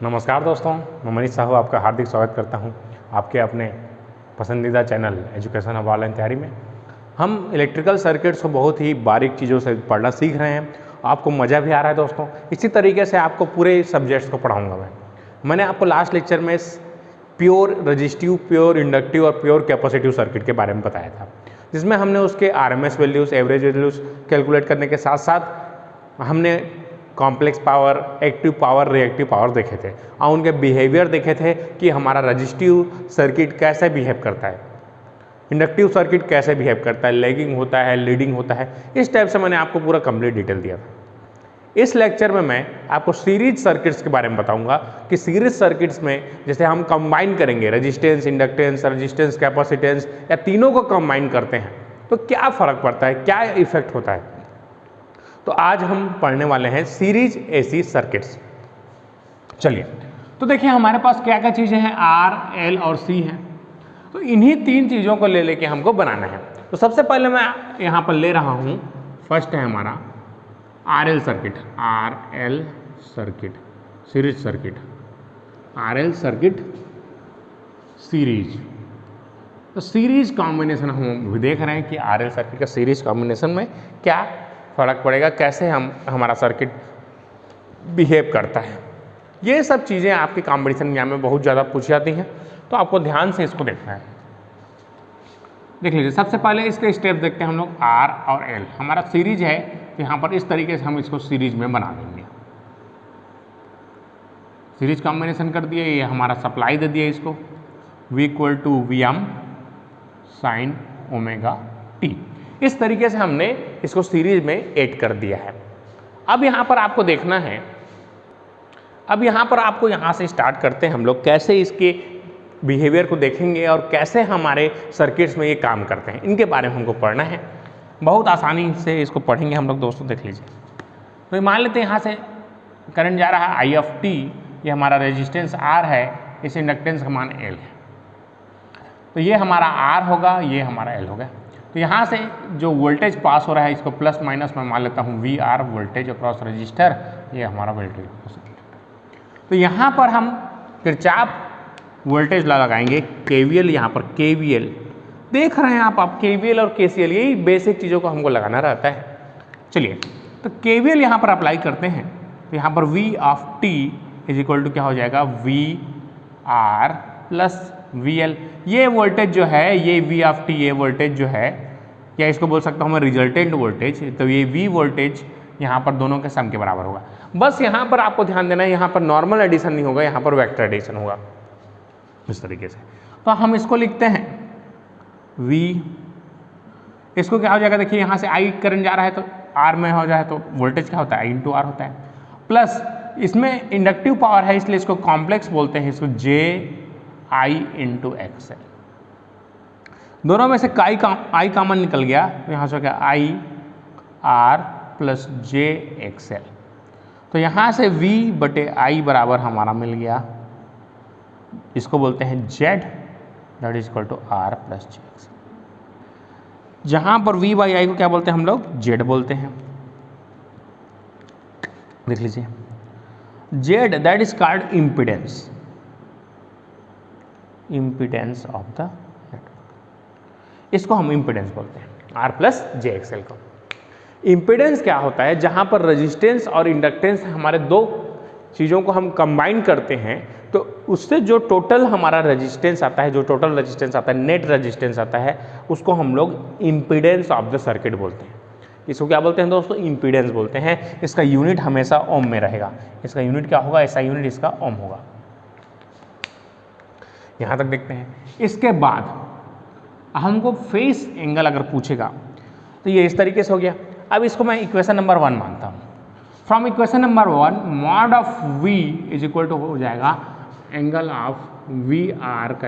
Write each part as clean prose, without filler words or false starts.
नमस्कार दोस्तों, मैं मनीष साहू आपका हार्दिक स्वागत करता हूं आपके अपने पसंदीदा चैनल एजुकेशन ऑफ ऑनलाइन तैयारी में। हम इलेक्ट्रिकल सर्किट्स को बहुत ही बारीक चीज़ों से पढ़ना सीख रहे हैं। आपको मज़ा भी आ रहा है दोस्तों। इसी तरीके से आपको पूरे सब्जेक्ट्स को पढ़ाऊँगा मैंने आपको लास्ट लेक्चर में प्योर रजिस्टिव, प्योर इंडक्टिव और प्योर कैपेसिटिव सर्किट के बारे में बताया था, जिसमें हमने उसके RMS values, average values calculate करने के साथ साथ हमने complex power, active power, reactive power देखे थे और उनके बिहेवियर देखे थे कि हमारा रजिस्टिव सर्किट कैसे बिहेव करता है, इंडक्टिव सर्किट कैसे बिहेव करता है, लैगिंग होता है, लीडिंग होता है। इस टाइप से मैंने आपको पूरा कंप्लीट डिटेल दिया था। इस लेक्चर में मैं आपको सीरीज सर्किट्स के बारे में बताऊंगा कि सीरीज सर्किट्स में जैसे हम कंबाइन करेंगे रेजिस्टेंस, इंडक्टेंस, रेजिस्टेंस, कैपेसिटेंस या तीनों को कंबाइन करते हैं तो क्या फ़र्क पड़ता है, क्या इफेक्ट होता है। तो आज हम पढ़ने वाले हैं सीरीज AC सर्किट्स। चलिए, तो देखिए हमारे पास क्या क्या चीज़ें हैं, R, L और C हैं। तो इन्हीं तीन चीज़ों को ले लेके हमको बनाना है। तो सबसे पहले मैं यहाँ पर ले रहा हूँ, फर्स्ट है हमारा RL circuit, RL circuit, series circuit, RL circuit series. तो सीरीज कॉम्बिनेशन हम देख रहे हैं कि RL सर्किट का सीरीज कॉम्बिनेशन में क्या फ़र्क पड़ेगा, कैसे हमारा सर्किट बिहेव करता है। ये सब चीज़ें आपके कॉम्बिनेशन एग्जाम में बहुत ज़्यादा पूछी जाती हैं, तो आपको ध्यान से इसको देखना है। देख लीजिए, सबसे पहले इसके स्टेप देखते हैं हम लोग। R और L हमारा सीरीज है, तो यहाँ पर इस तरीके से हम इसको सीरीज में बना देंगे। सीरीज कॉम्बिनेशन कर दिए, ये हमारा सप्लाई दे दिया इसको V = Vm sin ωt। इस तरीके से हमने इसको सीरीज में ऐड कर दिया है। अब यहाँ पर आपको देखना है, अब यहाँ पर आपको यहाँ से स्टार्ट करते हैं हम लोग, कैसे इसके बिहेवियर को देखेंगे और कैसे हमारे सर्किट्स में ये काम करते हैं, इनके बारे में हमको पढ़ना है। बहुत आसानी से इसको पढ़ेंगे हम लोग दोस्तों। देख लीजिए, तो मान लेते हैं यहाँ से करंट जा रहा है I(t), ये हमारा रेजिस्टेंस R है, इस इंडक्टेंस का मान L है। तो ये हमारा R होगा, ये हमारा L होगा। तो यहाँ से जो वोल्टेज पास हो रहा है, इसको प्लस माइनस में मान लेता हूँ VR वोल्टेज अक्रॉस रजिस्टर, ये हमारा वोल्टेज। तो यहाँ पर हम किरचॉफ वोल्टेज लॉ लगाएंगे, KVL, यहाँ पर KVL देख रहे हैं आप KVL और KCL, यही बेसिक चीज़ों को हमको लगाना रहता है। चलिए, तो KVL यहाँ पर अप्लाई करते हैं, तो यहाँ पर V(t) = क्या हो जाएगा, VR + VL। ये वोल्टेज जो है, ये V(t), ये वोल्टेज जो है, या इसको बोल सकता हूँ मैं रिजल्टेंट वोल्टेज, तो ये V वोल्टेज यहाँ पर दोनों के सम के बराबर होगा। बस यहाँ पर आपको ध्यान देना है, यहाँ पर नॉर्मल एडिशन नहीं होगा, यहाँ पर वेक्टर एडिशन होगा, इस तरीके से। तो हम इसको लिखते हैं V, इसको क्या हो जाएगा, देखिए यहाँ से I करंट जा रहा है तो R में हो जाए तो वोल्टेज क्या होता है, I × R होता है, प्लस इसमें इंडक्टिव पावर है इसलिए इसको कॉम्प्लेक्स बोलते हैं, इसको JI × XL। दोनों में से I कॉमन निकल गया, तो यहाँ से क्या IR + JXL। तो यहाँ से V/I बराबर हमारा मिल गया, इसको बोलते हैं Z, that is equal to R + JXL। जहाँ पर V/I को क्या बोलते हैं हम लोग, Z बोलते हैं। देख लीजिए, Z that is called impedance, impedance of the network, इसको हम इम्पिडेंस बोलते हैं, R + JXL को। इम्पिडेंस क्या होता है, जहाँ पर रेजिस्टेंस और इंडक्टेंस हमारे दो चीज़ों को हम कंबाइन करते हैं, तो उससे जो टोटल हमारा रेजिस्टेंस आता है, जो टोटल रेजिस्टेंस आता है, नेट रेजिस्टेंस आता है, उसको हम लोग इम्पिडेंस ऑफ द सर्किट बोलते हैं। इसको क्या बोलते हैं दोस्तों, इम्पिडेंस बोलते हैं। इसका यूनिट हमेशा ओम में रहेगा। इसका यूनिट क्या होगा, ऐसा यूनिट इसका ओम होगा। यहाँ तक देखते हैं। इसके बाद हमको फेस एंगल अगर पूछेगा तो ये इस तरीके से हो गया। अब इसको मैं इक्वेशन नंबर 1 मानता हूँ। From equation number 1, mod of V = हो जाएगा एंगल ऑफ VR² +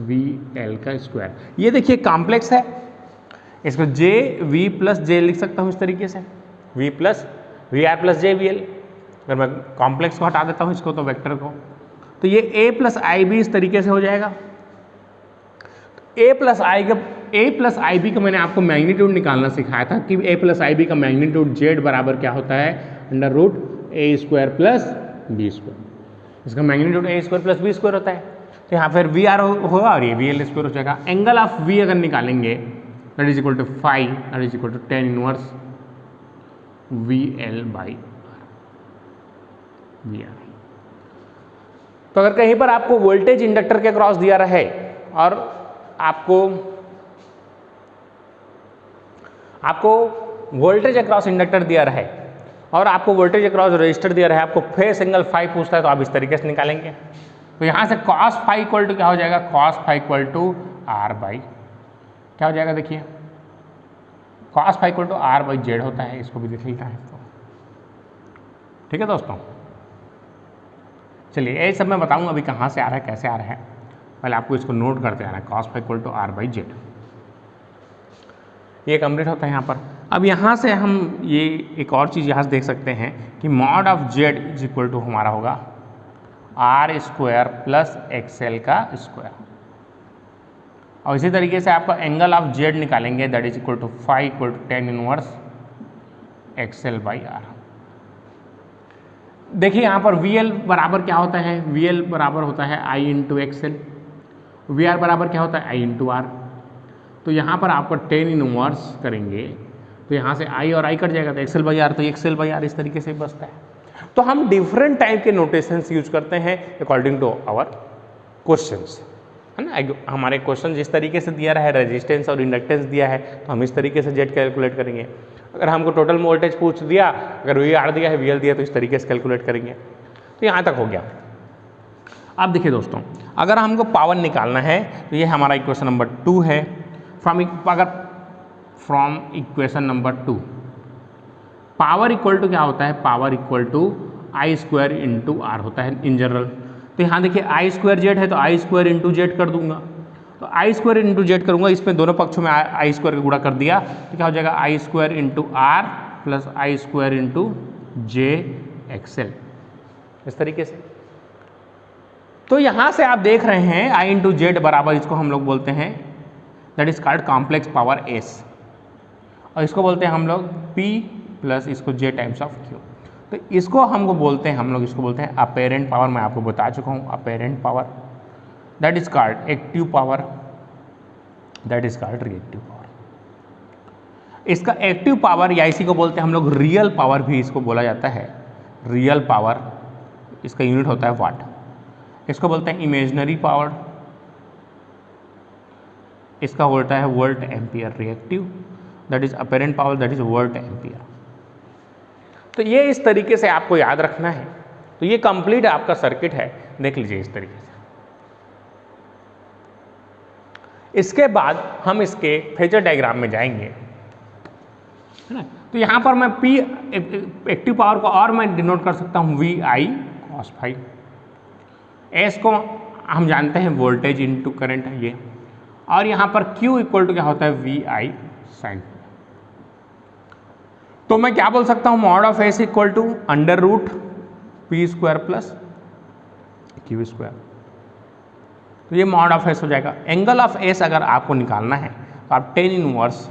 VL का स्क्वायर। ये देखिए कॉम्प्लेक्स है, इसको JV + J लिख सकता हूँ इस तरीके से, V + VR + JVL। अगर मैं कॉम्प्लेक्स को हटा देता हूँ इसको, तो वेक्टर को, तो ये A + IB इस तरीके से हो जाएगा। A + IB का मैंने आपको मैग्नीट्यूड निकालना सिखाया था कि A + IB का मैग्नीट्यूड Z बराबर क्या होता है, √A² + बी स्क्वायर। इसका magnitude A square plus B square होता है, तो यहाँ फिर वी आर होगा और ये वी एल स्क्वायर हो जाएगा। एंगल ऑफ वी अगर निकालेंगे that is equal to phi, that is equal to tan inverse V L by V R. तो अगर कहीं पर आपको वोल्टेज इंडक्टर के क्रॉस दिया रहे और आपको वोल्टेज अक्रॉस इंडक्टर दिया रहे और आपको वोल्टेज अक्रॉस रजिस्टर दिया रहे, आपको फेस एंगल फाइव पूछता है, तो आप इस तरीके से निकालेंगे। तो यहाँ से कॉस फाइव इक्वल टू क्या हो जाएगा, cos phi equal to R by क्या हो जाएगा, देखिए cos phi equal to R by Z होता है। इसको भी देख लेता है तो ठीक है दोस्तों। चलिए ये सब मैं बताऊंगा अभी कहाँ से आ रहा है, कैसे आ रहा है, पहले आपको इसको नोट करते आना है। Cos phi equal to R by Z ये कंप्लीट होता है यहाँ पर। अब यहाँ से हम ये एक और चीज़ यहाँ से देख सकते हैं कि mod of Z is equal to हमारा होगा आर स्क्वायर प्लस एक्सएल का स्क्वायर। और इसी तरीके से आपका एंगल ऑफ जेड निकालेंगे that is equal to phi equal to tan inverse XL by R. देखिए यहाँ पर वी एल बराबर क्या होता है, वी एल बराबर होता है आई इंटू एक्सएल, वी आर बराबर क्या होता है आई इंटू आर। तो यहाँ पर आपको टेन इनवर्स करेंगे तो यहाँ से आई और आई कट जाएगा तो एक्सएल बाई आर, तो एक्सएल बाई आर इस तरीके से बचता है। तो हम डिफरेंट टाइप के नोटेशंस यूज करते हैं अकॉर्डिंग टू आवर क्वेश्चंस, है ना। हमारे क्वेश्चन जिस तरीके से दिया रहा है, रेजिस्टेंस और इंडक्टेंस दिया है, तो हम इस तरीके से जेड कैलकुलेट करेंगे। अगर हमको टोटल वोल्टेज पूछ दिया, अगर वी आर दिया है, वी एल दिया, तो इस तरीके से कैलकुलेट करेंगे। तो यहाँ तक हो गया। अब देखिए दोस्तों, अगर हमको पावर निकालना है तो ये हमारा इक्वेशन नंबर 2 है। From equation number 2 power equal to क्या होता है, power equal to I square into R होता है इन जनरल। तो यहाँ देखिए आई स्क्वायर जेड है तो आई स्क्वायर इंटू जेड कर दूंगा, तो आई स्क्वायर इंटू जेड करूँगा, इसमें दोनों पक्षों में आई स्क्वायर का गुणा कर दिया तो क्या हो जाएगा I square into R plus I square into J XL, इस तरीके से। तो यहाँ से आप देख रहे हैं आई इंटू जेड बराबर, इसको हम लोग बोलते हैं that is called complex power S, और इसको बोलते हैं हम लोग पी प्लस इसको जे टाइम्स ऑफ क्यू। तो इसको हमको बोलते हैं, हम लोग इसको बोलते हैं अपेरेंट पावर। मैं आपको बता चुका हूँ apparent power that is called active power, that is called reactive power. इसका एक्टिव पावर या इसी को बोलते हैं हम लोग रियल पावर भी इसको बोला जाता है। रियल पावर इसका यूनिट होता है वाट। इसको बोलते हैं इमेजिनरी पावर, इसका होता है volt ampere. Reactive that is apparent power, that is volt ampere. तो ये इस तरीके से आपको याद रखना है। तो ये कंप्लीट आपका सर्किट है, देख लीजिए इस तरीके से। इसके बाद हम इसके फेजर डायग्राम में जाएंगे, है ना। तो यहाँ पर मैं पी एक्टिव पावर को और मैं डिनोट कर सकता हूँ V I cos phi. S को हम जानते हैं वोल्टेज इनटू करंट है ये, और यहाँ पर Q इक्वल टू क्या होता है वी आई साइन। तो मैं क्या बोल सकता हूँ, mod of S equal to under root P square plus Q square. तो ये मॉड ऑफ एस हो जाएगा। एंगल ऑफ एस अगर आपको निकालना है तो आप tan inverse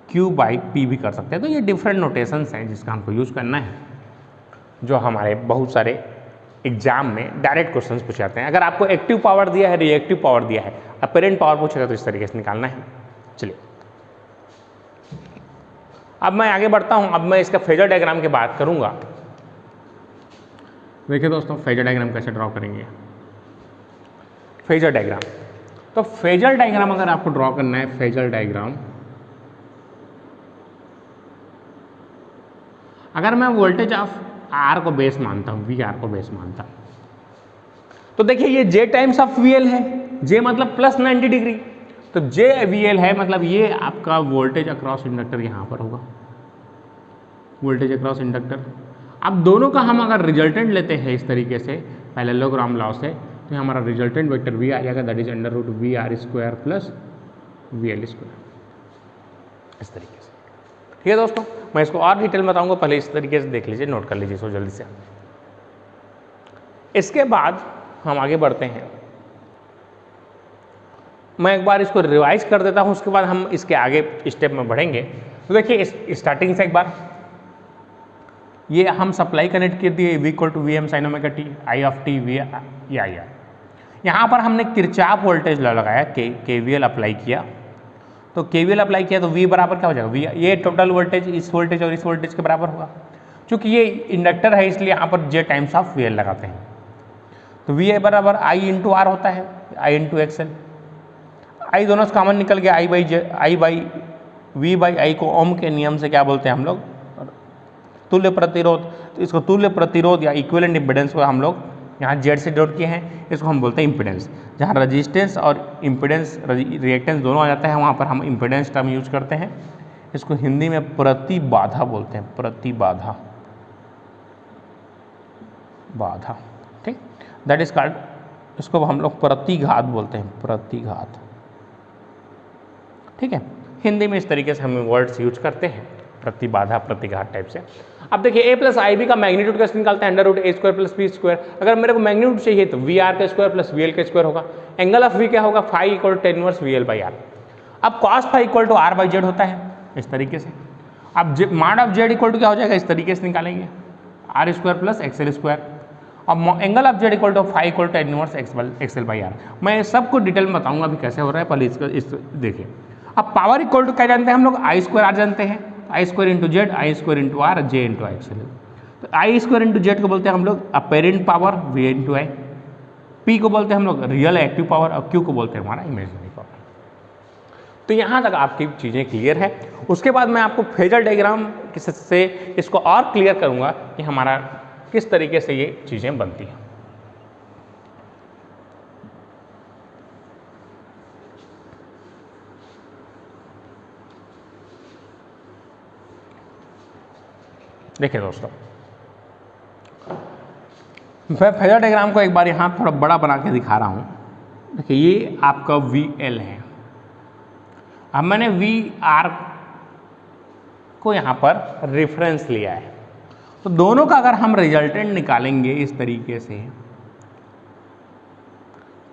Q by P भी कर सकते हैं। तो ये डिफरेंट नोटेशंस हैं जिसका हमको यूज करना है, जो हमारे बहुत सारे एग्जाम में डायरेक्ट क्वेश्चंस पूछे जाते हैं। अगर आपको एक्टिव पावर दिया है, रिएक्टिव पावर दिया है, अपेरेंट पावर पूछेगा तो इस तरीके से निकालना है। चलिए अब मैं आगे बढ़ता हूं। अब मैं इसका फेजर डायग्राम की बात करूंगा। देखिए दोस्तों, फेजर डायग्राम कैसे ड्रॉ करेंगे। फेजर डायग्राम, तो फेजर डायग्राम अगर आपको ड्रॉ करना है, फेजर डायग्राम अगर मैं वोल्टेज ऑफ आर को बेस मानता हूं, वी आर को बेस मानता हूं, तो देखिए ये जे टाइम्स ऑफ वी एल है। जे मतलब प्लस 90 डिग्री, तो जे वी एल है, मतलब ये आपका वोल्टेज अक्रॉस इंडक्टर यहाँ पर होगा, वोल्टेज अक्रॉस इंडक्टर। अब दोनों का हम अगर रिजल्टेंट लेते हैं इस तरीके से पैरेललोग्राम लॉ से, तो हमारा रिजल्टेंट वेक्टर वी आ जाएगा that is under root V R square plus V L square, इस तरीके से। ठीक है दोस्तों, मैं इसको और डिटेल में बताऊंगा, पहले इस तरीके से देख लीजिए, नोट कर लीजिए इसको जल्दी से। इसके बाद हम आगे बढ़ते हैं। मैं एक बार इसको रिवाइज कर देता हूं, उसके बाद हम इसके आगे स्टेप में बढ़ेंगे। तो देखिए स्टार्टिंग से एक बार ये हम सप्लाई कनेक्ट कर दिए V equal to V M sine omega T, I of T V या आई आर। यहाँ पर हमने किरचॉफ वोल्टेज लॉ लगाया, KVL अप्लाई किया, तो KVL अप्लाई किया तो V बराबर क्या हो जाएगा, V ये टोटल वोल्टेज इस वोल्टेज और इस वोल्टेज के बराबर होगा। चूँकि ये इंडक्टर है इसलिए यहाँ पर J टाइम्स ऑफ VL लगाते हैं, तो V बराबर I इंटू आर होता है, I इंटू एक्सएल। आई दोनों से कॉमन निकल गया, V बाई आई को ओम के नियम से क्या बोलते हैं हम लोग, तुल्य प्रतिरोध। तो इसको तुल्य प्रतिरोध या इक्विवेलेंट इम्पीडेंस को हम लोग यहाँ Z से डॉट किए हैं, इसको हम बोलते हैं इम्पीडेंस। जहाँ रजिस्टेंस और इम्पीडेंस रिएक्टेंस दोनों आ जाता है वहाँ पर हम इम्पीडेंस टर्म यूज करते हैं। इसको हिंदी में प्रतिबाधा बोलते हैं, प्रतिबाधा, बाधा, ठीक, दैट इज कॉल्ड, इसको हम लोग प्रतिघात बोलते हैं, प्रतिघात, ठीक है। हिंदी में इस तरीके से हम वर्ड्स यूज करते हैं, प्रतिबाधा, प्रतिघात टाइप से। अब देखिए ए प्लस आई बी का मैग्नीट्यूड कैसे निकालते हैं, under root A square plus B square. अगर मेरे को मैग्नीट्यूड चाहिए तो वी आर का स्क्वायर प्लस वी एल का स्क्वायर होगा। एंगल ऑफ वी क्या होगा, phi equal to tan inverse V L by R. अब cos phi equal to R by Z होता है इस तरीके से। अब माड ऑफ जेड इक्वल टू क्या हो जाएगा, इस तरीके से निकालेंगे, R square plus XL square. अब angle of Z equal to phi equal to tan inverse XL by R. मैं सबको डिटेल में बताऊंगा अभी कैसे हो रहा है, पहले इस देखिए। अब पावर इक्वल टू क्या जानते हैं हम लोग, आई स्क्वायर आर जानते हैं, I square into Z, I square into R, J into I XL. तो आई स्क्वायर इंटू जेड को बोलते हैं हम लोग apparent power, V into I. P को बोलते हैं हम लोग रियल एक्टिव पावर, और क्यू को बोलते हैं हमारा इमेजिनरी पावर। तो यहाँ तक आपकी चीज़ें क्लियर है। उसके बाद मैं आपको फेजर डायग्राम से इसको और क्लियर करूँगा कि हमारा किस तरीके से ये चीज़ें बनती हैं। देखिए दोस्तों, मैं फेजर डायग्राम को एक बार यहाँ थोड़ा बड़ा बना के दिखा रहा हूँ। देखिए ये आपका VL है, अब मैंने VR को यहाँ पर रेफरेंस लिया है, तो दोनों का अगर हम रिजल्टेंट निकालेंगे इस तरीके से,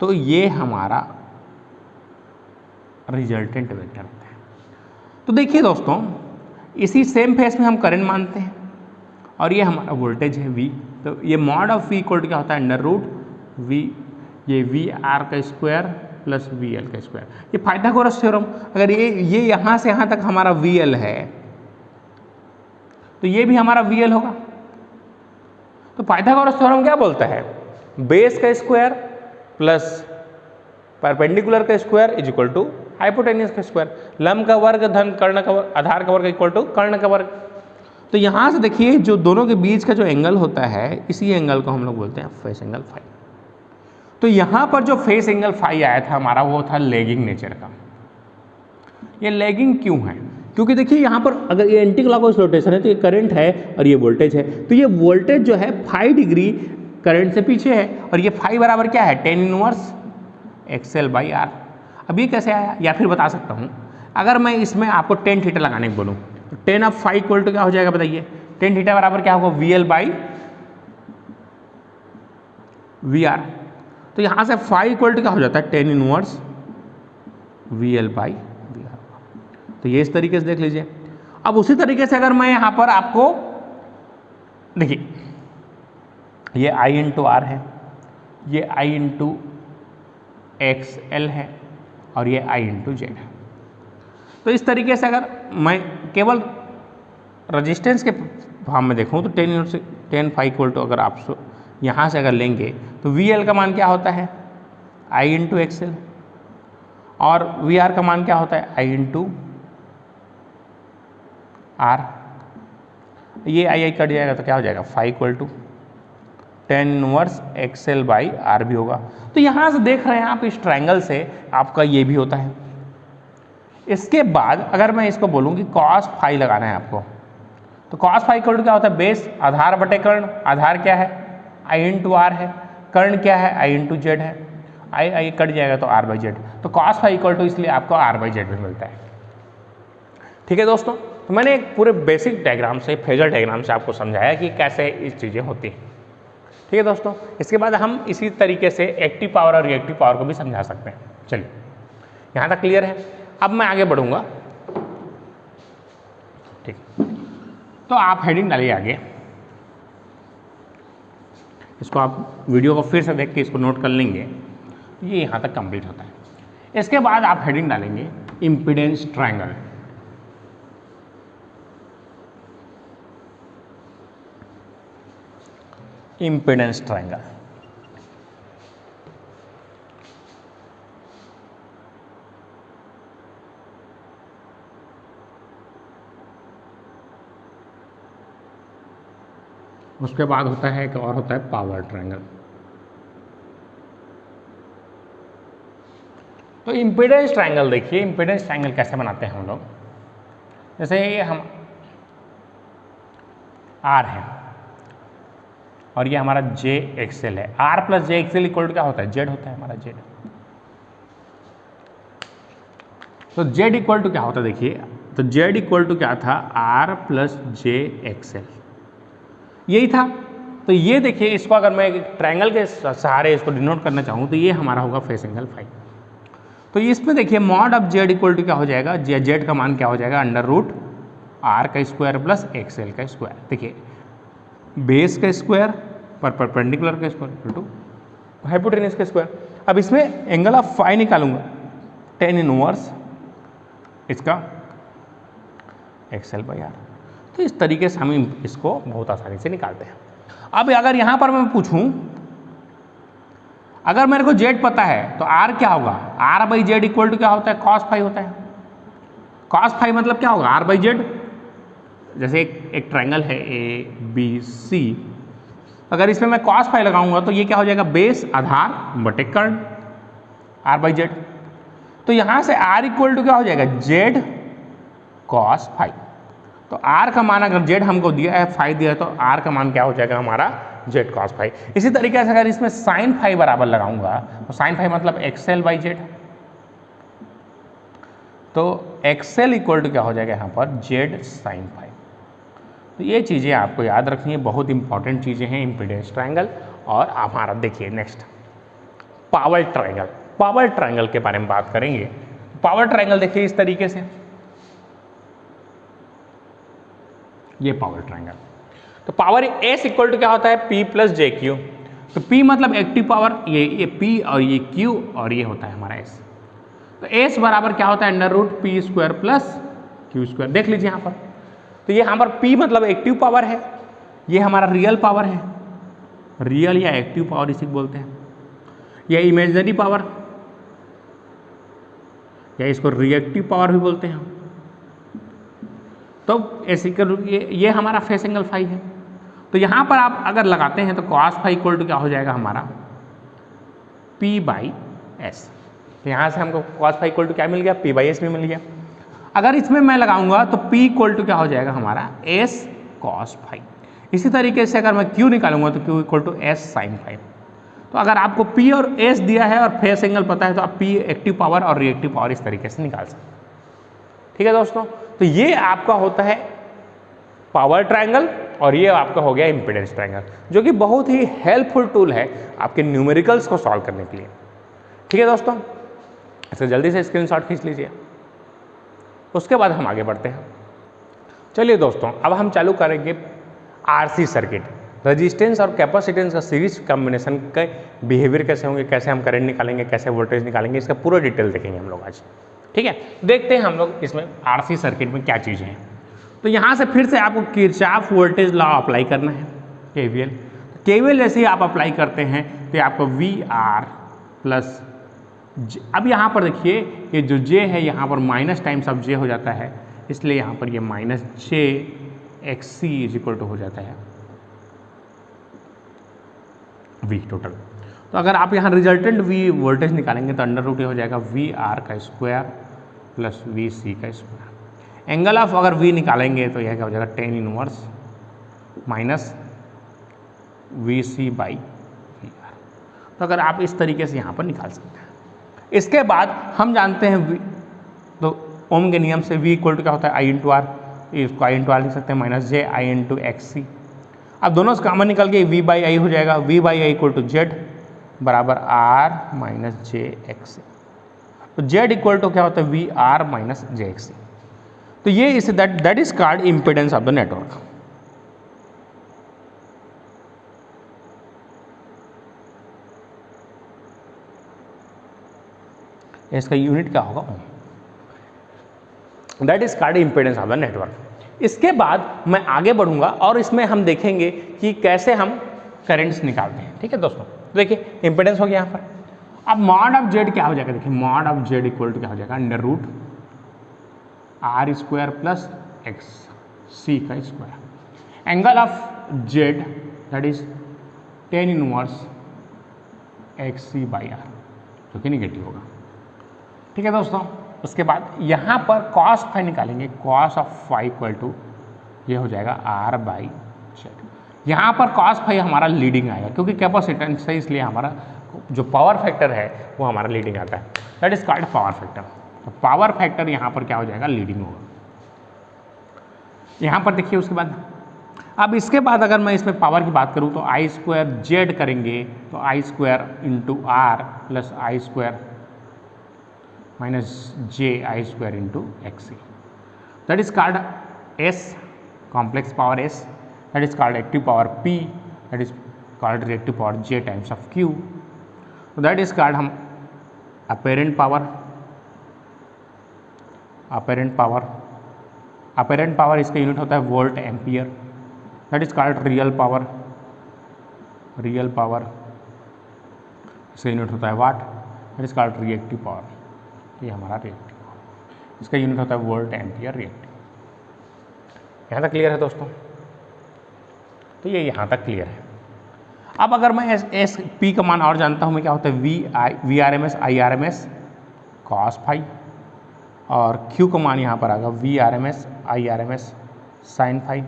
तो ये हमारा रिजल्टेंट वेक्टर होता है। तो देखिए दोस्तों, इसी सेम फेस में हम करंट मानते हैं और ये हमारा वोल्टेज है V। तो ये mod of V equal to क्या होता है, अंडर रूट V, ये VR का स्क्वायर प्लस VL का स्क्वायर। ये पाइथागोरस थ्योरम, अगर ये यहाँ से यहाँ तक हमारा VL है तो ये भी हमारा VL होगा। तो पाइथागोरस थ्योरम क्या बोलता है, बेस का स्क्वायर प्लस परपेंडिकुलर का square is equal to hypotenuse का स्क्वायर, लंब का वर्ग धन कर्ण का वर्ग, आधार का वर्ग इक्वल टू कर्ण का वर्ग। तो यहाँ से देखिए जो दोनों के बीच का जो एंगल होता है, इसी एंगल को हम लोग बोलते हैं फेस एंगल फाई। तो यहाँ पर जो फेस एंगल फाई आया था हमारा, वो था लेगिंग नेचर का। ये लेगिंग क्यों है, क्योंकि देखिए यहाँ पर अगर ये एंटी क्लॉकवाइज रोटेशन है तो ये करंट है और ये वोल्टेज है, तो ये वोल्टेज जो है 5 डिग्री करंट से पीछे है, और ये फाई बराबर क्या है, tan inverse XL by R. अब ये कैसे आया, या फिर बता सकता हूँ, अगर मैं इसमें आपको टेन थीटा लगाने को बोलूँ तो tan of phi equal to क्या हो जाएगा बताइए, टेन थीटा बराबर क्या होगा, VL बाई VR। तो यहाँ से फाई इक्वल टू क्या हो जाता है, tan inverse VL by VR। तो ये इस तरीके से देख लीजिए। अब उसी तरीके से अगर मैं यहाँ पर आपको देखिए, ये I इंटू आर है, ये I इंटू XL है, और ये I इंटू जेड है। तो इस तरीके से अगर मैं केवल रजिस्टेंस के फॉर्म में देखूँ तो टेन फाई इक्वल टू, अगर आप यहाँ से अगर लेंगे तो VL का मान क्या होता है, I इंटू एक्सएल, और VR का मान क्या होता है, I इंटू आर। ये आई कट जाएगा तो क्या हो जाएगा, phi equal to tan inverse XL by R भी होगा। तो यहाँ से देख रहे हैं आप, इस ट्रायंगल से आपका ये भी होता है। इसके बाद अगर मैं इसको बोलूँ कि कॉस फाई लगाना है आपको, तो कॉस फाई इक्वल टू क्या होता है, बेस आधार बटे कर्ण, आधार क्या है, I इंटू आर है, कर्ण क्या है, I इंटू जेड है, आई कट जाएगा तो आर बाई जेड। तो कॉस फाई इक्वल टू इसलिए आपको आर बाई जेड भी मिलता है। ठीक है दोस्तों, तो मैंने एक पूरे बेसिक डायग्राम से, फेजर डायग्राम से आपको समझाया कि कैसे इस चीज़ें होती हैं। ठीक है दोस्तों, इसके बाद हम इसी तरीके से एक्टिव पावर और रिएक्टिव पावर को भी समझा सकते हैं। चलिए, यहाँ तक क्लियर है। अब मैं आगे बढ़ूँगा। ठीक, तो आप हेडिंग डालिए आगे, इसको आप वीडियो को फिर से देख के इसको नोट कर लेंगे। ये यहाँ तक कंप्लीट होता है। इसके बाद आप हेडिंग डालेंगे इम्पीडेंस ट्रायंगल। इम्पीडेंस ट्रायंगल उसके बाद होता है एक और होता है पावर ट्रायंगल। तो इम्पीडेंस ट्रायंगल देखिए, इम्पीडेंस ट्रायंगल कैसे बनाते हैं हम लोग। जैसे ये हम R है और ये हमारा जे एक्सएल है। R plus J XL equal to क्या होता है, जेड होता है हमारा जेड। तो जेड इक्वल टू क्या होता है देखिए, तो जेड इक्वल टू क्या था, R प्लस जे एक्सएल, यही था। तो ये देखिए, इसको अगर मैं ट्रायंगल के सहारे इसको डिनोट करना चाहूँ तो ये हमारा होगा फेस एंगल फाई। तो इसमें देखिए mod of Z equal to क्या हो जाएगा, जेड का मान क्या हो जाएगा, अंडर रूट R का स्क्वायर प्लस एक्सएल का स्क्वायर। देखिए बेस का स्क्वायर पर परपेंडिकुलर का स्क्वायर इक्वल टू हाइपोटेन्यूज का स्क्वायर। अब इसमें एंगल ऑफ फाई निकालूंगा, टेन इनवर्स इसका एक्सएल बाई आर। तो इस तरीके से हम इसको बहुत आसानी से निकालते हैं। अब अगर यहाँ पर मैं पूछूं, अगर मेरे को जेड पता है तो आर क्या होगा, R by Z equal to क्या होता है, कॉस फाई होता है। कॉस फाई मतलब क्या होगा, आर बाई जेड। जैसे एक ट्रायंगल है ए बी सी, अगर इसमें मैं कॉस फाई लगाऊंगा तो ये क्या हो जाएगा, बेस आधार बटे कर्ण आर बाई जेड। तो यहाँ से आर इक्वल टू क्या हो जाएगा, जेड कॉस फाई। तो आर का मान अगर जेड हमको दिया है, फाई दिया है, तो आर का मान क्या हो जाएगा हमारा, जेड कॉस फाई। इसी तरीके से अगर इसमें साइन फाई बराबर लगाऊंगा तो साइन फाई मतलब एक्सएल बाई जेड। तो एक्सएल इक्वल टू क्या हो जाएगा यहाँ पर, जेड साइन फाई। तो ये चीज़ें आपको याद रखनी है, बहुत इंपॉर्टेंट चीज़ें हैं इम्पीडेंस ट्रायंगल। और हमारा देखिए next power triangle. Power triangle के बारे में बात करेंगे। पावर ट्रायंगल देखिए इस तरीके से, ये पावर ट्रायंगल। तो पावर एस इक्वल टू क्या होता है, P प्लस जे क्यू। तो P मतलब एक्टिव पावर, ये P और ये Q और ये होता है हमारा S। तो S बराबर क्या होता है, under root P square plus Q square. देख लीजिए यहाँ पर, तो ये यहाँ पर P मतलब एक्टिव पावर है, ये हमारा रियल पावर है, रियल या एक्टिव पावर इसी को बोलते हैं। यह इमेजिनरी पावर या इसको रिएक्टिव पावर भी बोलते हैं। तो ऐसे ये हमारा फेस एंगल फाई है। तो यहाँ पर आप अगर लगाते हैं तो कॉस फाई इक्वल टू क्या हो जाएगा हमारा, P बाई एस। तो यहाँ से हमको कॉस फाई इक्वल टू क्या मिल गया, P बाई एस भी मिल गया। अगर इसमें मैं लगाऊंगा तो P इक्वल टू क्या हो जाएगा हमारा, S कॉस फाई। इसी तरीके से अगर मैं Q निकालूंगा तो Q equal to S sine phi. तो अगर आपको P और S दिया है और फेस एंगल पता है तो आप P एक्टिव पावर और रिएक्टिव पावर इस तरीके से निकाल सकते हैं। ठीक है दोस्तों, तो ये आपका होता है पावर ट्रायंगल और ये आपका हो गया इम्पीडेंस ट्रायंगल, जो कि बहुत ही हेल्पफुल टूल है आपके न्यूमेरिकल्स को सॉल्व करने के लिए। ठीक है दोस्तों, इसे जल्दी से स्क्रीनशॉट खींच लीजिए। उसके बाद हम आगे बढ़ते हैं। चलिए दोस्तों, अब हम चालू करेंगे आरसी सर्किट। रेजिस्टेंस और कैपेसिटेंस का सीरीज कॉम्बिनेशन के बिहेवियर कैसे होंगे, कैसे हम करंट निकालेंगे, कैसे वोल्टेज निकालेंगे, इसका पूरा डिटेल देखेंगे हम लोग आज। ठीक है, देखते हैं हम लोग इसमें आरसी सर्किट में क्या चीज़ें हैं। तो यहाँ से फिर से आपको किरचॉफ वोल्टेज लॉ अप्लाई करना है, केवीएल। केवीएल जैसे ही आप अप्लाई करते हैं तो आपको वी आर प्लस, अब यहाँ पर देखिए ये जो जे है यहाँ पर माइनस टाइम्स ऑफ जे हो जाता है, इसलिए यहाँ पर ये minus J X C is equal to हो जाता है वी टोटल। तो अगर आप यहाँ रिजल्टेंट वी वोल्टेज निकालेंगे तो अंडर रूट ये हो जाएगा वी आर का स्क्वायर प्लस वी सी का स्क्वायर। एंगल ऑफ अगर वी निकालेंगे तो यह क्या हो जाएगा, tan inverse minus V C by V R. तो अगर आप इस तरीके से यहाँ पर निकाल सकते हैं। इसके बाद हम जानते हैं V, तो ओम के नियम से V इक्वल टू क्या होता है, आई इंटू आर। इसको आई इंटू आर लिख सकते हैं, माइनस जे आई इंटू एक्स सी। अब दोनों से कॉमन निकल के V बाई आई हो जाएगा, V by I equal to Z बराबर R minus J X C. तो जेड इक्वल टू क्या होता है, V R minus J X C. तो ये इस that is called impedance of the network. इसका यूनिट क्या होगा, ohm. That is called impedance of the network. इसके बाद मैं आगे बढ़ूंगा और इसमें हम देखेंगे कि कैसे हम करंट्स निकालते हैं। ठीक है दोस्तों, देखिए इम्पीडेंस हो गया यहाँ पर। अब मॉड ऑफ जेड क्या हो जाएगा, देखिए mod of Z equal to क्या हो जाएगा, under root R square plus X C का square. Angle of Z that is tan inverse X C by R, जो कि निगेटिव होगा। ठीक है दोस्तों, उसके बाद यहाँ पर कॉस फाई निकालेंगे, cos of phi equal to ये हो जाएगा आर बाई जेड। यहाँ पर कॉस फाई हमारा लीडिंग आएगा क्योंकि कैपेसिटेंस है, इसलिए हमारा जो पावर फैक्टर है वो हमारा लीडिंग आता है। That is called power factor. तो पावर फैक्टर यहाँ पर क्या हो जाएगा, लीडिंग होगा। यहाँ पर देखिए उसके बाद, अब इसके बाद अगर मैं इसमें पावर की बात करूँ तो आई स्क्वायर जेड करेंगे तो I square into R plus I square minus J I square into X C. That is called S, complex power S. That is called active power P. That is called reactive power J times of Q. That is called हम apparent power. Apparent power इसका unit होता है volt ampere. That is called real power. इसका unit होता है watt. That is called reactive power. ये हमारा reactive power, इसका यूनिट होता है वोल्ट एम्पियर रिएक्टिव। यहाँ तक क्लियर है दोस्तों? तो ये यहाँ तक क्लियर है। अब अगर मैं एस पी का मान और जानता हूँ मैं, क्या होता है V R M S I R M S cos phi, और क्यू का मान यहाँ पर आएगा V R M S I R M S sine phi,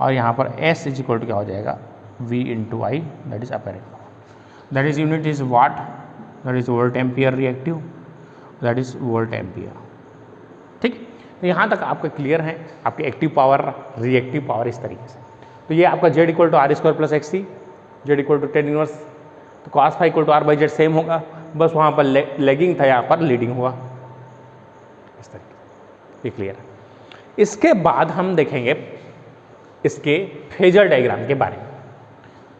और यहाँ पर एस इज इक्वल टू क्या हो जाएगा, V into I, that is apparent power. That is unit is watt, that is volt ampere reactive, that is volt ampere. ठीक, तो यहाँ तक आपका क्लियर है, आपकी एक्टिव पावर रिएक्टिव पावर इस तरीके से। तो ये आपका Z equal to R square plus X C, Z equal to tan inverse, तो cos phi equal to R by Z same होगा, बस वहाँ पर लेगिंग था, यहाँ पर लीडिंग हुआ, इस तरीके। ये क्लियर है। इसके बाद हम देखेंगे इसके फेजर डायग्राम के बारे में।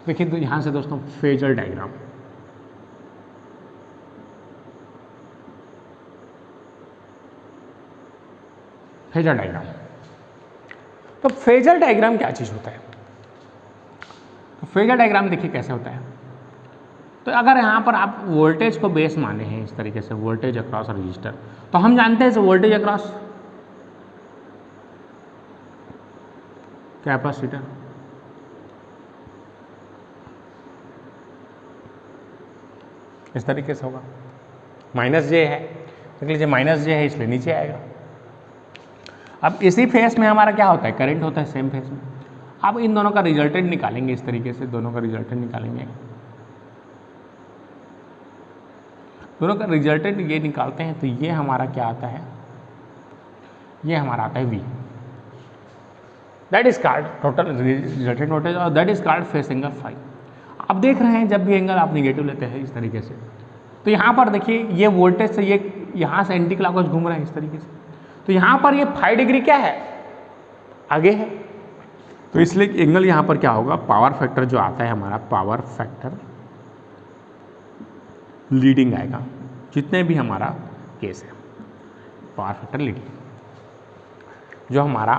देखिए तो यहाँ से दोस्तों फेजर डायग्राम, फेजर डायग्राम। तो फेजर डायग्राम क्या चीज़ होता है? तो फेजर डायग्राम देखिए कैसे होता है। तो अगर यहाँ पर आप वोल्टेज को बेस माने हैं इस तरीके से, वोल्टेज अक्रॉस रजिस्टर, तो हम जानते हैं वोल्टेज अक्रॉस कैपेसिटर, इस तरीके से होगा। माइनस जे है, देख लीजिए माइनस जे है इसलिए नीचे आएगा। अब इसी फेस में हमारा क्या होता है, करंट होता है सेम फेस में। अब इन दोनों का रिजल्टेंट निकालेंगे इस तरीके से, दोनों का रिजल्टेंट निकालेंगे। दोनों का रिजल्टेंट ये निकालते हैं तो ये हमारा क्या आता है, ये हमारा आता है V, that is called total resultant voltage, और that is called phase angle phi. आप देख रहे हैं जब भी एंगल आप निगेटिव लेते हैं इस तरीके से, तो यहाँ पर देखिए ये वोल्टेज से ये यहाँ से एंटी क्लॉकवाइज घूम रहा है इस तरीके से, तो यहाँ पर ये 5 डिग्री क्या है, आगे है। तो इसलिए एंगल यहाँ पर क्या होगा, पावर फैक्टर जो आता है हमारा, पावर फैक्टर लीडिंग आएगा, जितने भी हमारा केस है पावर फैक्टर लीडिंग। जो हमारा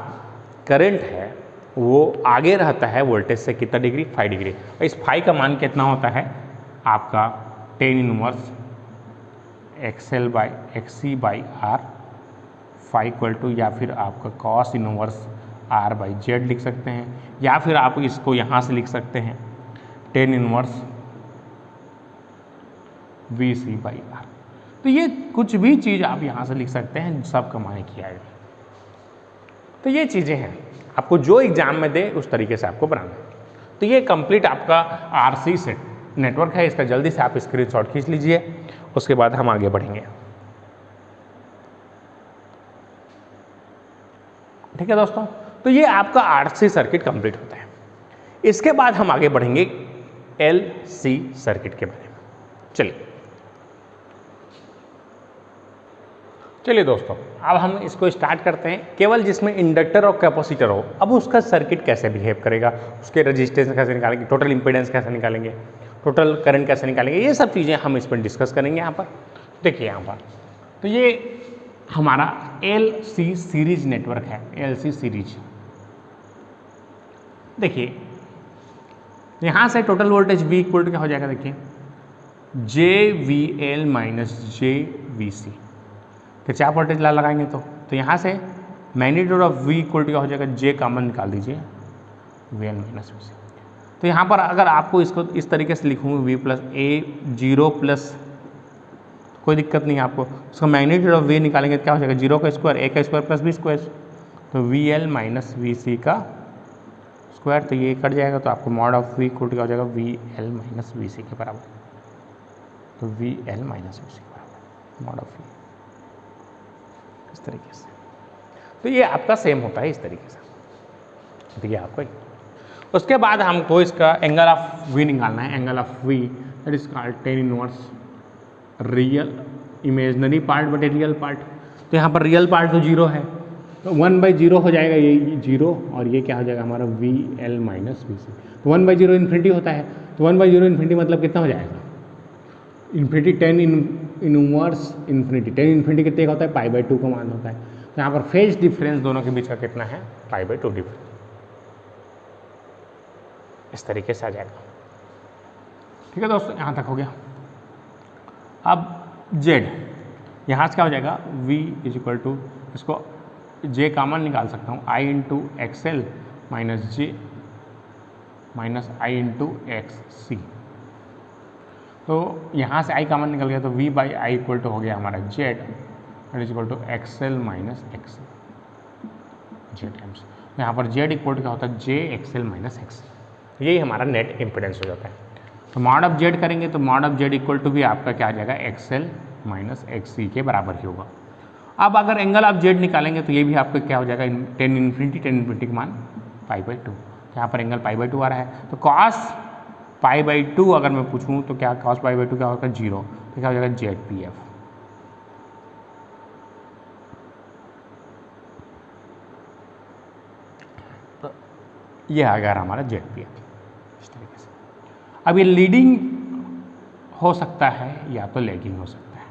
करंट है वो आगे रहता है वोल्टेज से कितना डिग्री, 5 डिग्री। और इस फाई का मान कितना होता है आपका 10 inverse XL by XC by R, phi equal to, या फिर आपका cos inverse R by Z लिख सकते हैं, या फिर आप इसको यहाँ से लिख सकते हैं 10 inverse V C by R. तो ये कुछ भी चीज़ आप यहाँ से लिख सकते हैं, सब कमाने की आएगी। तो ये चीज़ें हैं, आपको जो एग्जाम में दे उस तरीके से आपको बनाना है। तो ये कंप्लीट आपका आरसी सेट नेटवर्क है, इसका जल्दी से आप स्क्रीनशॉट खींच लीजिए, उसके बाद हम आगे बढ़ेंगे। ठीक है दोस्तों, तो ये आपका आरसी सर्किट कंप्लीट होता है। इसके बाद हम आगे बढ़ेंगे एलसी सर्किट के बारे में। चलिए दोस्तों, अब हम इसको स्टार्ट करते हैं। केवल जिसमें इंडक्टर और कैपेसिटर हो, अब उसका सर्किट कैसे बिहेव करेगा, उसके रेजिस्टेंस कैसे निकालेंगे, टोटल इंपीडेंस कैसे निकालेंगे, टोटल करंट कैसे निकालेंगे, ये सब चीज़ें हम इस पर डिस्कस करेंगे यहाँ पर। देखिए यहाँ पर, तो ये हमारा LC सीरीज नेटवर्क है, LC सीरीज। देखिए यहाँ से total voltage V equal to क्या हो जाएगा, देखिए JVL minus JVC। Kirchhoff voltage law लगाएंगे तो यहाँ से magnitude of V equal to क्या हो जाएगा, J कॉमन निकाल दीजिए, VL माइनस VC। तो यहाँ पर अगर आपको इसको इस तरीके से लिखूँ V प्लस A 0 प्लस, कोई दिक्कत नहीं है आपको, उसका मैग्नीट्यूड ऑफ V निकालेंगे तो क्या हो जाएगा, 0 का स्क्वायर A का स्क्वायर प्लस B स्क्वायर, तो VL माइनस VC का स्क्वायर, तो ये कट जाएगा, तो आपको mod of V equal to क्या हो जाएगा, VL माइनस VC के बराबर, तो VL माइनस VC के बराबर मॉड ऑफ V, इस तरीके से। तो ये आपका सेम होता है इस तरीके से, ठीक है आपको। उसके बाद हमको इसका एंगल ऑफ V निकालना है, angle of V that is called tan inverse real imaginary part बटे रियल पार्ट। तो यहाँ पर रियल पार्ट तो 0 है, तो 1/0 हो जाएगा, ये 0 और ये क्या हो जाएगा हमारा VL माइनस VC। तो 1/0 इन्फिनिटी होता है, तो 1/0 इन्फिनिटी मतलब कितना हो जाएगा, इन्फिनिटी 10 इनवर्स इन्फिनिटी, 10 इन्फिनिटी कितने का होता है, π/2 का मान होता है। तो यहाँ पर फेज डिफरेंस दोनों के बीच का कितना है, π/2 डिफरेंस, इस तरीके से आ जाएगा। ठीक है दोस्तों, यहाँ तक हो गया। अब Z यहाँ से क्या हो जाएगा, V इज इक्वल टू, इसको J कॉमन निकाल सकता हूँ, I into XL minus J minus I into XC। तो यहाँ से I कॉमन निकल गया, तो V by I equal to हो गया हमारा Z that is equal to XL minus XC J times. यहाँ पर Z इक्वल टू क्या होता है, J XL माइनस XC। यही हमारा नेट इम्पिडेंस हो जाता है। तो मॉड ऑफ Z करेंगे तो mod of Z equal to भी आपका क्या आ जाएगा, XL माइनस XC के बराबर ही होगा। अब अगर एंगल ऑफ Z निकालेंगे तो ये भी आपका क्या हो जाएगा, 10 इन्फिनिटी का मान π/2। यहाँ पर एंगल π/2 आ रहा है, तो cos π/2 अगर मैं पूछूँ तो क्या cos π/2 क्या होगा, 0, तो क्या हो जाएगा ZPF। तो ये आ गया हमारा ZPF इस तरीके से। अब ये लीडिंग हो सकता है या तो लैगिंग हो सकता है,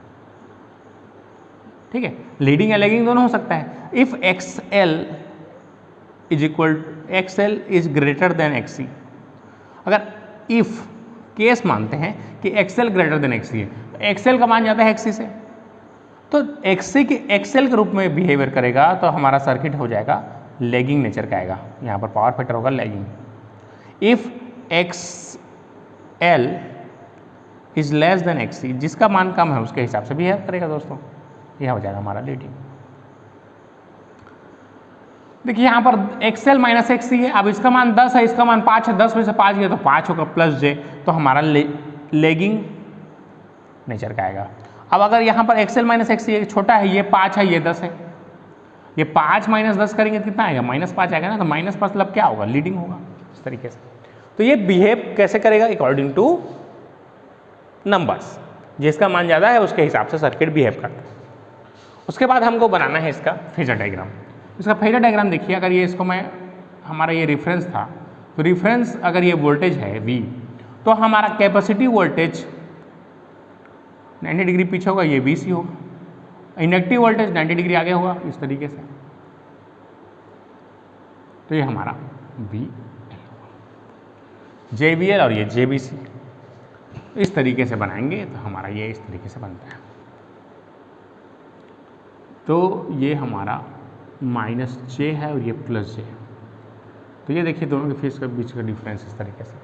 ठीक है, लीडिंग या लैगिंग दोनों हो सकता है। If XL is greater than XC, अगर इफ केस मानते हैं कि XL ग्रेटर देन XC है, तो XL का मान जाता है XC से, तो XC के XL के रूप में बिहेवियर करेगा तो हमारा सर्किट हो जाएगा लैगिंग नेचर का आएगा, यहाँ पर पावर फैक्टर होगा lagging. If XL is less than XC, जिसका मान कम है उसके हिसाब से बिहेव करेगा दोस्तों, यह हो जाएगा हमारा लीडिंग। देखिए यहाँ पर XL माइनस XC है, अब इसका मान 10 है, इसका मान 5 है, 10 में से 5 गया तो 5 होगा प्लस J, तो हमारा लैगिंग नेचर का आएगा। अब अगर यहाँ पर XL माइनस XC छोटा है, ये 5 है, ये 10 है, ये 5 माइनस 10 करेंगे तो कितना आएगा, -5 आएगा ना, तो -5 मतलब क्या होगा, लीडिंग होगा इस तरीके से। तो ये बिहेव कैसे करेगा, अकॉर्डिंग टू नंबर्स, जिसका मान ज़्यादा है उसके हिसाब से सर्किट बिहेव करता है। उसके बाद हमको बनाना है इसका फेजर डायग्राम। इसका फेजर डायग्राम देखिए, अगर ये इसको मैं, हमारा ये रेफरेंस था, तो रेफरेंस अगर ये वोल्टेज है V, तो हमारा कैपेसिटी वोल्टेज 90 डिग्री पीछे होगा, ये VC होगा, इंडक्टिव वोल्टेज 90 डिग्री आगे होगा इस तरीके से, तो ये हमारा VL होगा, JVL और ये JVC इस तरीके से बनाएंगे तो हमारा ये इस तरीके से बनता है। तो ये हमारा -J है और ये +J है, तो ये देखिए दोनों के फेस के बीच का डिफरेंस इस तरीके से।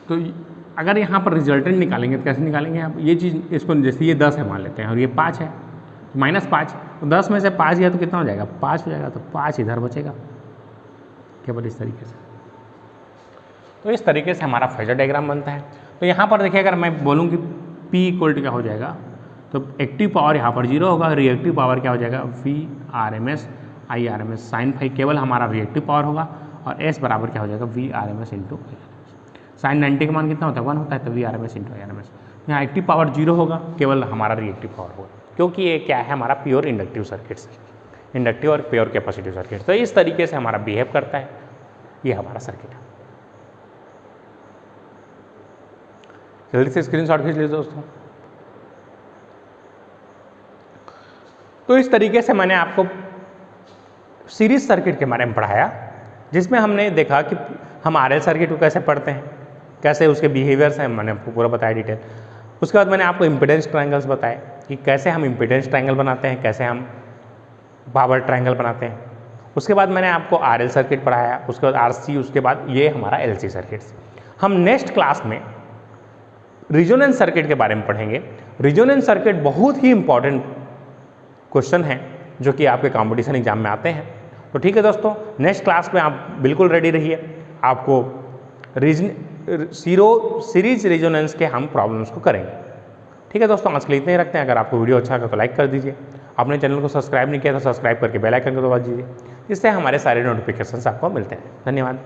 तो अगर यहाँ पर रिजल्टेंट निकालेंगे तो कैसे निकालेंगे आप, ये चीज़, इसको जैसे ये 10 है मान लेते हैं और ये 5 है, -5, तो 10 में से 5 गया तो कितना हो जाएगा, 5 हो जाएगा, तो 5 इधर बचेगा केवल इस तरीके से। तो इस तरीके से हमारा फेजर डायग्राम बनता है। तो यहाँ पर देखिए, अगर मैं बोलूँ कि P इक्वल टू क्या हो जाएगा, तो एक्टिव पावर यहाँ पर 0 होगा, रिएक्टिव पावर क्या हो जाएगा, VRMS IRMS साइन फाई केवल हमारा रिएक्टिव पावर होगा, और S बराबर क्या हो जाएगा, VRMS इंटू IRMS। साइन 90 का मान कितना होता है, 1 होता है, तो VRMS इंटू IRMS। यहाँ एक्टिव पावर 0 होगा, केवल हमारा रिएक्टिव पावर होगा, क्योंकि ये क्या है, हमारा प्योर इंडक्टिव सर्किट्स, इंडक्टिव और प्योर कैपेसिटिव सर्किट। तो इस तरीके से हमारा बिहेव करता है, ये हमारा सर्किट है। जल्दी से स्क्रीनशॉट खींच लीजिए दोस्तों। तो इस तरीके से मैंने आपको सीरीज सर्किट के बारे में पढ़ाया, जिसमें हमने देखा कि हम आरएल सर्किट को कैसे पढ़ते हैं, कैसे उसके बिहेवियर्स हैं, मैंने आपको पूरा बताया डिटेल। उसके बाद मैंने आपको इम्पीडेंस ट्रायंगल्स बताए कि कैसे हम इम्पीडेंस ट्रायंगल बनाते हैं, कैसे हम पावर ट्रायंगल बनाते हैं। उसके बाद मैंने आपको आरएल सर्किट पढ़ाया, उसके बाद आरसी, उसके बाद ये हमारा एलसी सर्किट्स। हम नेक्स्ट क्लास में रिजोनेंस सर्किट के बारे में पढ़ेंगे। रिजोनेंस सर्किट बहुत ही इंपॉर्टेंट क्वेश्चन है जो कि आपके कंपटीशन एग्जाम में आते हैं। तो ठीक है दोस्तों, नेक्स्ट क्लास में आप बिल्कुल रेडी रहिए, आपको सीरीज रिजोनेंस के हम प्रॉब्लम्स को करेंगे। ठीक है दोस्तों, आज के लिए इतने ही रखते हैं। अगर आपको वीडियो अच्छा लगा तो लाइक कर दीजिए, अपने चैनल को सब्सक्राइब नहीं किया तो सब्सक्राइब करके बेल आइकन को दबा दीजिए, जिससे हमारे सारे नोटिफिकेशंस आपको मिलते हैं। धन्यवाद।